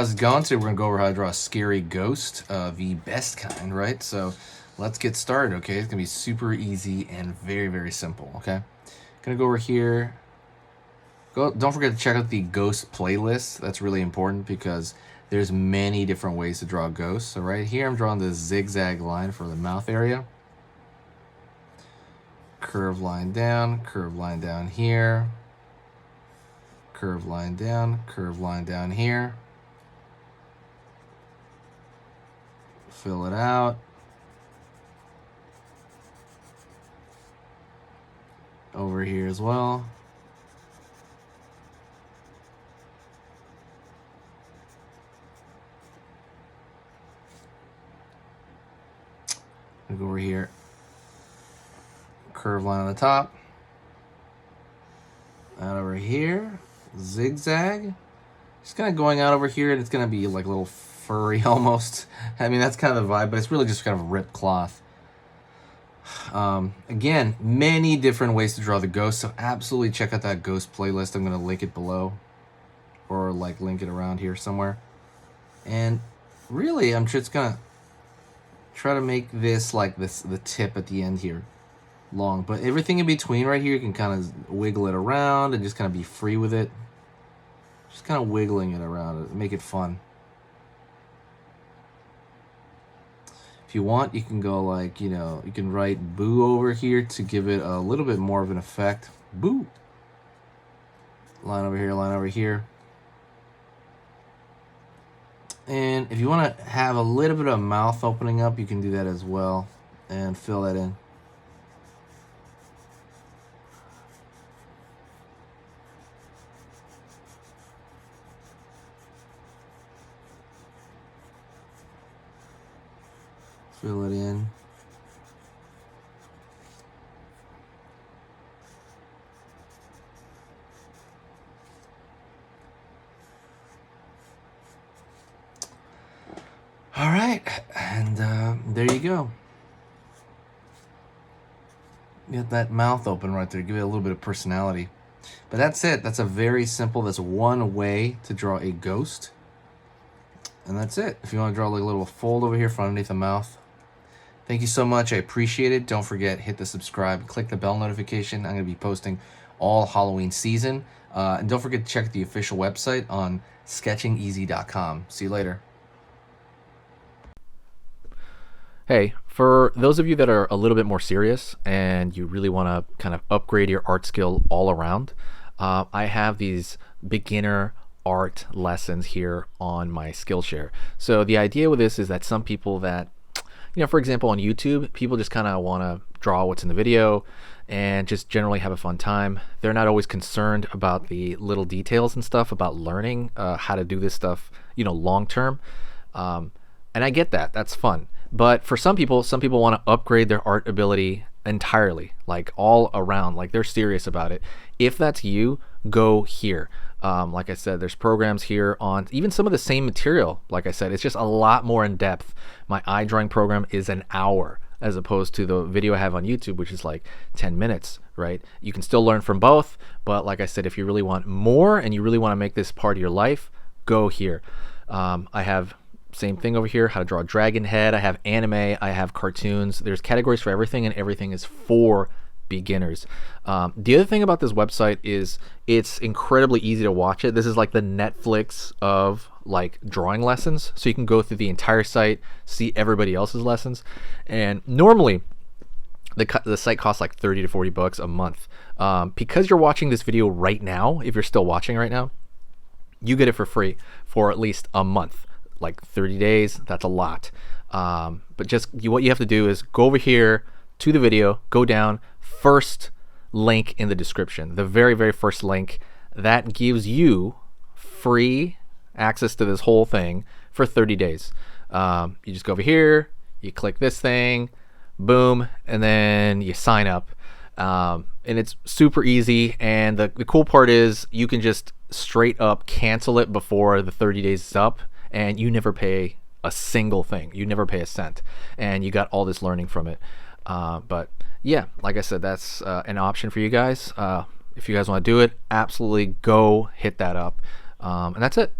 how's it going? Today we're going to go over how to draw a scary ghost, the best kind, right? So let's get started, okay? It's going to be super easy and very, very simple, okay? Going to go over here. Don't forget to check out the ghost playlist. That's really important because there's many different ways to draw a ghost. So right here I'm drawing the zigzag line for the mouth area. Curve line down here. Curve line down here. Fill it out. Over here as well. Go over here. Curve line on the top. Out over here. Zigzag. Just kind of going out over here, and it's going to be like a little furry almost. I mean, that's kind of the vibe, but it's really just kind of ripped cloth. Again, many different ways to draw the ghost, so absolutely check out that ghost playlist. I'm going to link it below, or like link it around here somewhere. And really, I'm just going to try to make this like this, the tip at the end here, long. But everything in between right here, you can kind of wiggle it around and just kind of be free with it. Just kind of wiggling it around, make it fun. If you want, you can go like, you know, you can write boo over here to give it a little bit more of an effect. Boo. Line over here, line over here. And if you want to have a little bit of mouth opening up, you can do that as well and fill that in. Fill it in. All right, and there you go. Get that mouth open right there. Give it a little bit of personality. But that's it. That's a very simple, that's one way to draw a ghost. And that's it. If you want to draw like a little fold over here from underneath the mouth. Thank you so much. I appreciate it. Don't forget, hit the subscribe, click the bell notification. I'm going to be posting all Halloween season. And don't forget to check the official website on sketchingeasy.com. See you later. Hey, for those of you that are a little bit more serious and you really want to kind of upgrade your art skill all around, I have these beginner art lessons here on my Skillshare. So the idea with this is that some people that, you know, for example, on YouTube, people just kind of want to draw what's in the video and just generally have a fun time. They're not always concerned about the little details and stuff about learning how to do this stuff, you know, long term. And I get that. That's fun. But for some people want to upgrade their art ability entirely, like all around, like they're serious about it. If that's you, go here. Like I said, there's programs here on even some of the same material. Like I said, it's just a lot more in depth. My eye drawing program is an hour as opposed to the video I have on YouTube, which is like 10 minutes, right? You can still learn from both, but like I said, if you really want more and you really want to make this part of your life, go here. I have same thing over here, how to draw a dragon head. I have anime, I have cartoons. There's categories for everything, and everything is for beginners. The other thing about this website is it's incredibly easy to watch it. This is like the Netflix of like drawing lessons. So you can go through the entire site, see everybody else's lessons. And normally the site costs like 30 to 40 bucks a month. Because you're watching this video right now, if you're still watching right now, you get it for free for at least a month. Like 30 days, that's a lot. But just what you have to do is go over here to the video, go down, first link in the description, the very, very first link. That gives you free access to this whole thing for 30 days. You just go over here, you click this thing, boom, and then you sign up. And it's super easy. And the cool part is you can just straight up cancel it before the 30 days is up. And you never pay a single thing. You never pay a cent. And you got all this learning from it. But yeah, like I said, that's an option for you guys. If you guys want to do it, absolutely go hit that up. And that's it.